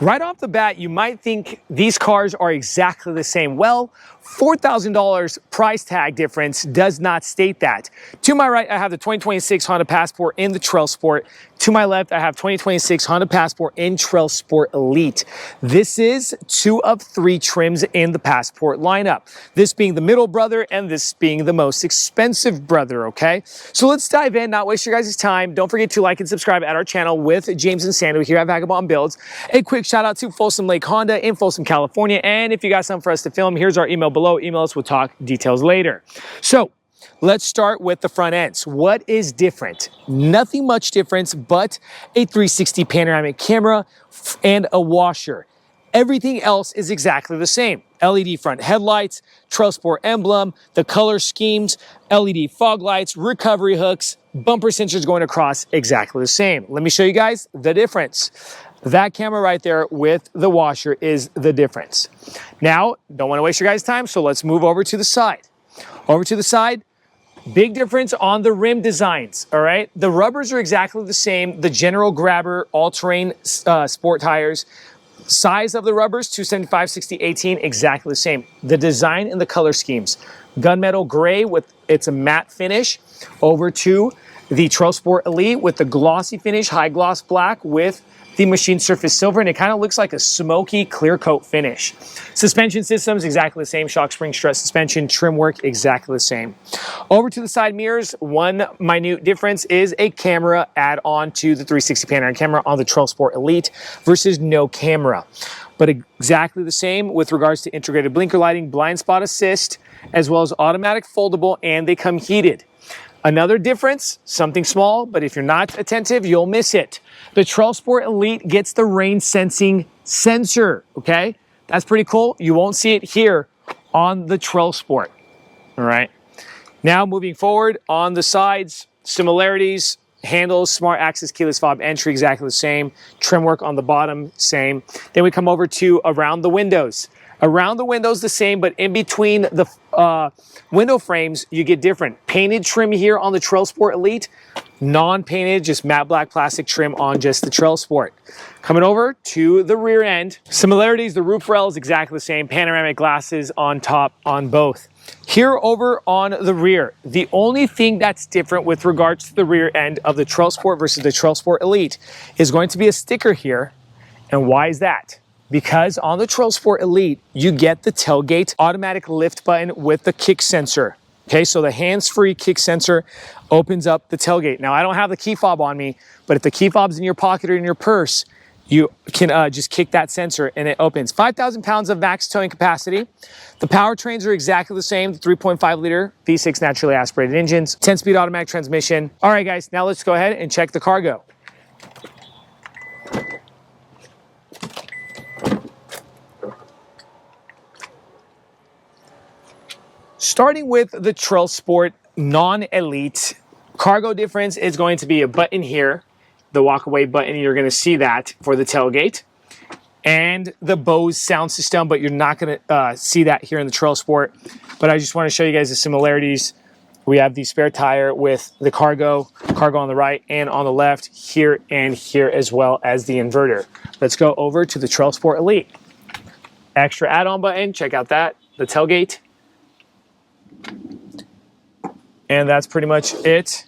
Right off the bat, you might think these cars are exactly the same. Well, $4,000 price tag difference does not state that. To my right, I have the 2026 Honda Passport in the TrailSport. To my left, I have 2026 Honda Passport in TrailSport Elite. This is 2 of 3 trims in the Passport lineup. This being the middle brother and this being the most expensive brother, okay? So let's dive in, not waste your guys' time. Don't forget to like and subscribe at our channel with James and Sandra here at Vagabond Builds. A quick shout out to Folsom Lake Honda in Folsom, California. And if you got something for us to film, here's our email below. Email us, we'll talk details later. So let's start with the front ends. What is different? Nothing much difference, but a 360 panoramic camera and a washer. Everything else is exactly the same. LED front headlights, TrailSport emblem, the color schemes, LED fog lights, recovery hooks, bumper sensors going across, exactly the same. Let me show you guys the difference. That camera right there with the washer is the difference. Now, don't want to waste your guys' time, so let's move over to the side. Over to the side, big difference on the rim designs, all right? The rubbers are exactly the same. The general grabber, all-terrain sport tires. Size of the rubbers, 275, 60, 18, exactly the same. The design and the color schemes. Gunmetal gray with its a matte finish over to the TrailSport Elite with the glossy finish, high gloss black with the machine surface silver, and it kind of looks like a smoky clear coat finish. Suspension systems, exactly the same. Shock spring strut suspension, trim work, exactly the same. Over to the side mirrors, one minute difference is a camera add-on to the 360 panoramic camera on the TrailSport Elite versus no camera. But exactly the same with regards to integrated blinker lighting, blind spot assist, as well as automatic foldable, and they come heated. Another difference, something small, but if you're not attentive, you'll miss it. The TrailSport Elite gets the rain sensing sensor, okay? That's pretty cool. You won't see it here on the TrailSport, all right? Now moving forward on the sides, similarities, handles, smart access, keyless fob entry, exactly the same. Trim work on the bottom, same. Then we come over to around the windows. Around the windows the same, but in between the window frames, you get different. Painted trim here on the TrailSport Elite, non-painted, just matte black plastic trim on just the TrailSport. Coming over to the rear end, similarities, the roof rail is exactly the same, panoramic glasses on top on both. Here over on the rear, the only thing that's different with regards to the rear end of the TrailSport versus the TrailSport Elite is going to be a sticker here. And why is that? Because on the TrailSport Elite, you get the tailgate automatic lift button with the kick sensor. Okay, so the hands-free kick sensor opens up the tailgate. Now, I don't have the key fob on me, but if the key fob's in your pocket or in your purse, you can just kick that sensor and it opens. 5,000 pounds of max towing capacity. The powertrains are exactly the same, 3.5 liter V6 naturally aspirated engines, 10-speed automatic transmission. All right, guys, now let's go ahead and check the cargo. Starting with the TrailSport non-elite, cargo difference is going to be a button here, the walkaway button, you're going to see that for the tailgate, and the Bose sound system, but you're not going to see that here in the TrailSport. But I just want to show you guys the similarities. We have the spare tire with the cargo on the right and on the left, here and here, as well as the inverter. Let's go over to the TrailSport Elite. Extra add-on button, check out that, the tailgate. And that's pretty much it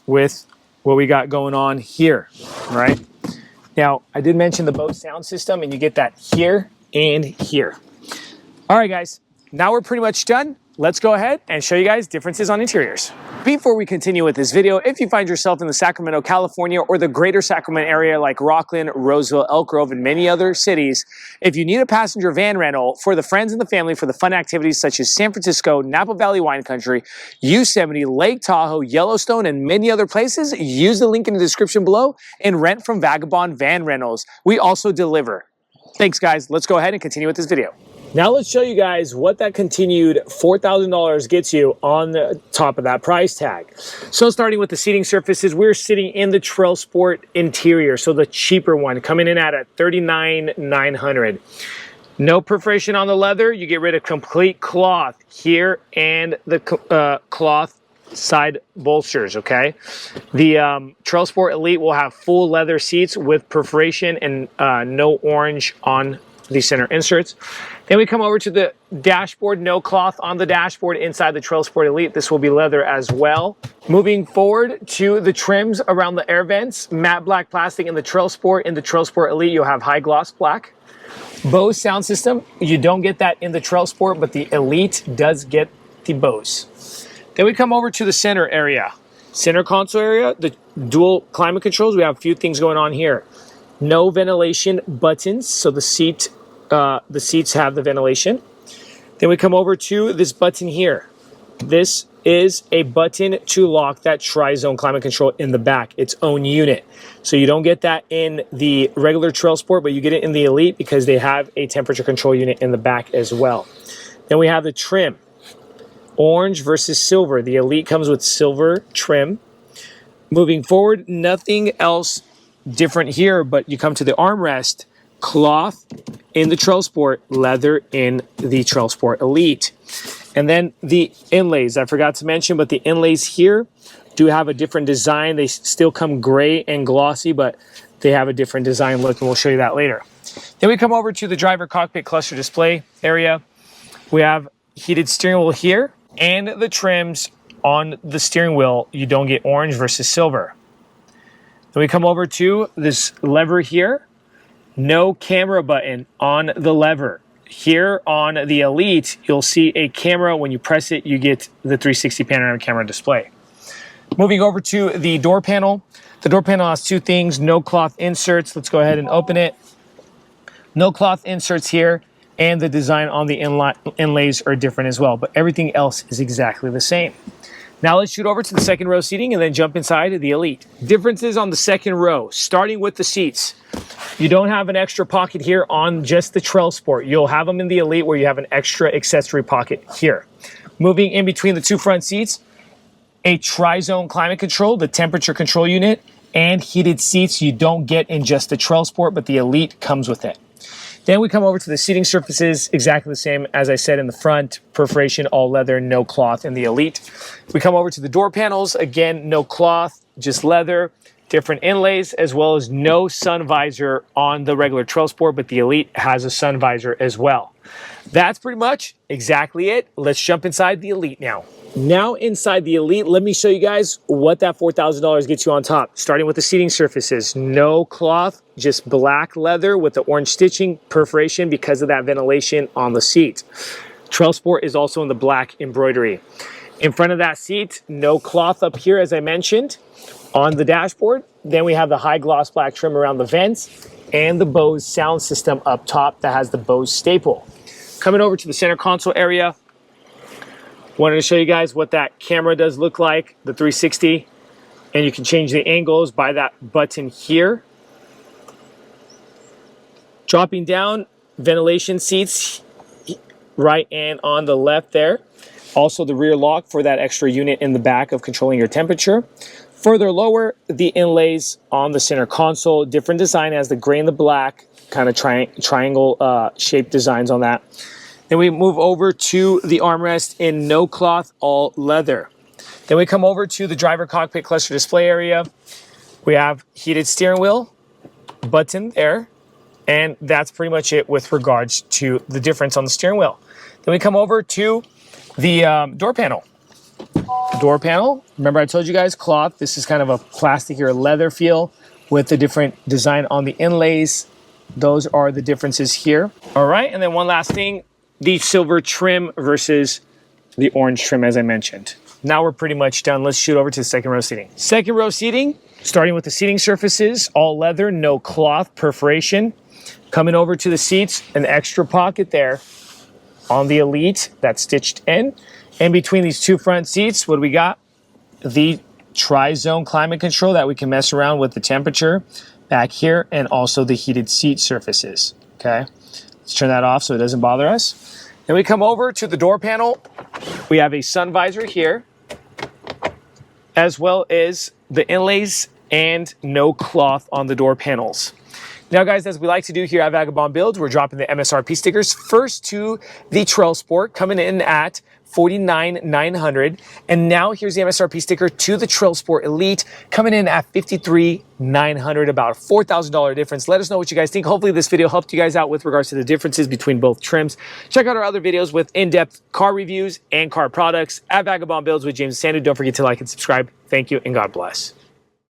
with what we got going on here, right? Now, I did mention the Bose sound system, and you get that here and here. All right, guys, now we're pretty much done. Let's go ahead and show you guys differences on interiors. Before we continue with this video, if you find yourself in the Sacramento, California, or the greater Sacramento area like Rockland, Roseville, Elk Grove, and many other cities, if you need a passenger van rental for the friends and the family for the fun activities such as San Francisco, Napa Valley Wine Country, Yosemite, Lake Tahoe, Yellowstone, and many other places, use the link in the description below and rent from Vagabond Van Rentals. We also deliver. Thanks, guys. Let's go ahead and continue with this video. Now let's show you guys what that continued $4,000 gets you on the top of that price tag. So starting with the seating surfaces, we're sitting in the TrailSport interior, so the cheaper one, coming in at $39,900. No perforation on the leather. You get rid of complete cloth here and the cloth side bolsters, okay? The TrailSport Elite will have full leather seats with perforation and no orange on the center inserts. Then we come over to the dashboard, no cloth on the dashboard inside the TrailSport Elite. This will be leather as well. Moving forward to the trims around the air vents, matte black plastic in the TrailSport. In the TrailSport Elite, you'll have high gloss black. Bose sound system, you don't get that in the TrailSport, but the Elite does get the Bose. Then we come over to the center area. Center console area, the dual climate controls. We have a few things going on here. No ventilation buttons, so the seats have the ventilation. Then we come over to this button here. This is a button to lock that tri-zone climate control in the back, its own unit. So you don't get that in the regular TrailSport, but you get it in the Elite because they have a temperature control unit in the back as well. Then we have the trim, orange versus silver. The Elite comes with silver trim. Moving forward, nothing else different here, but you come to the armrest, cloth in the TrailSport, leather in the TrailSport Elite. And then the inlays, I forgot to mention, but the inlays here do have a different design. They still come gray and glossy, but they have a different design look, and we'll show you that later. Then we come over to the driver cockpit cluster display area. We have heated steering wheel here, and the trims on the steering wheel, you don't get orange versus silver. Then we come over to this lever here. No camera button on the lever. Here on the Elite, you'll see a camera. When you press it, you get the 360 panoramic camera display. Moving over to the door panel. The door panel has two things, no cloth inserts. Let's go ahead and open it. No cloth inserts here, and the design on the inlays are different as well, but everything else is exactly the same. Now let's shoot over to the second row seating and then jump inside the Elite. Differences on the second row, starting with the seats. You don't have an extra pocket here on just the TrailSport. You'll have them in the Elite where you have an extra accessory pocket here. Moving in between the two front seats, a tri-zone climate control, the temperature control unit, and heated seats you don't get in just the TrailSport, but the Elite comes with it. Then we come over to the seating surfaces, exactly the same as I said in the front, perforation, all leather, no cloth in the Elite. We come over to the door panels, again, no cloth, just leather, different inlays, as well as no sun visor on the regular TrailSport, but the Elite has a sun visor as well. That's pretty much exactly it. Let's jump inside the Elite now. Now inside the Elite, let me show you guys what that $4,000 gets you on top. Starting with the seating surfaces, no cloth, just black leather with the orange stitching, perforation because of that ventilation on the seat. TrailSport is also in the black embroidery. In front of that seat, no cloth up here, as I mentioned, on the dashboard. Then we have the high gloss black trim around the vents and the Bose sound system up top that has the Bose staple. Coming over to the center console area, wanted to show you guys what that camera does look like, the 360, and you can change the angles by that button here. Dropping down, ventilation seats right and on the left there. Also the rear lock for that extra unit in the back of controlling your temperature. Further lower, the inlays on the center console, different design as the gray and the black, kind of triangle shaped designs on that. Then we move over to the armrest in no cloth, all leather. Then we come over to the driver cockpit cluster display area. We have heated steering wheel, button there, and that's pretty much it with regards to the difference on the steering wheel. Then we come over to the door panel. Door panel, remember I told you guys cloth. This is kind of a plastic or leather feel with the different design on the inlays. Those are the differences here. All right, and then one last thing, the silver trim versus the orange trim, as I mentioned. Now we're pretty much done. Let's shoot over to the second row seating. Second row seating, starting with the seating surfaces, all leather, no cloth, perforation. Coming over to the seats, an extra pocket there on the Elite that's stitched in. And between these two front seats, what do we got? The tri-zone climate control that we can mess around with the temperature back here, and also the heated seat surfaces, okay? Let's turn that off so it doesn't bother us. Then we come over to the door panel. We have a sun visor here, as well as the inlays and no cloth on the door panels. Now, guys, as we like to do here at Vagabond Builds, we're dropping the MSRP stickers first to the TrailSport, coming in at $49,900. And now here's the MSRP sticker to the TrailSport Elite, coming in at $53,900, about a $4,000 difference. Let us know what you guys think. Hopefully this video helped you guys out with regards to the differences between both trims. Check out our other videos with in-depth car reviews and car products at Vagabond Builds with James and Sandu. Don't forget to like and subscribe. Thank you, and God bless.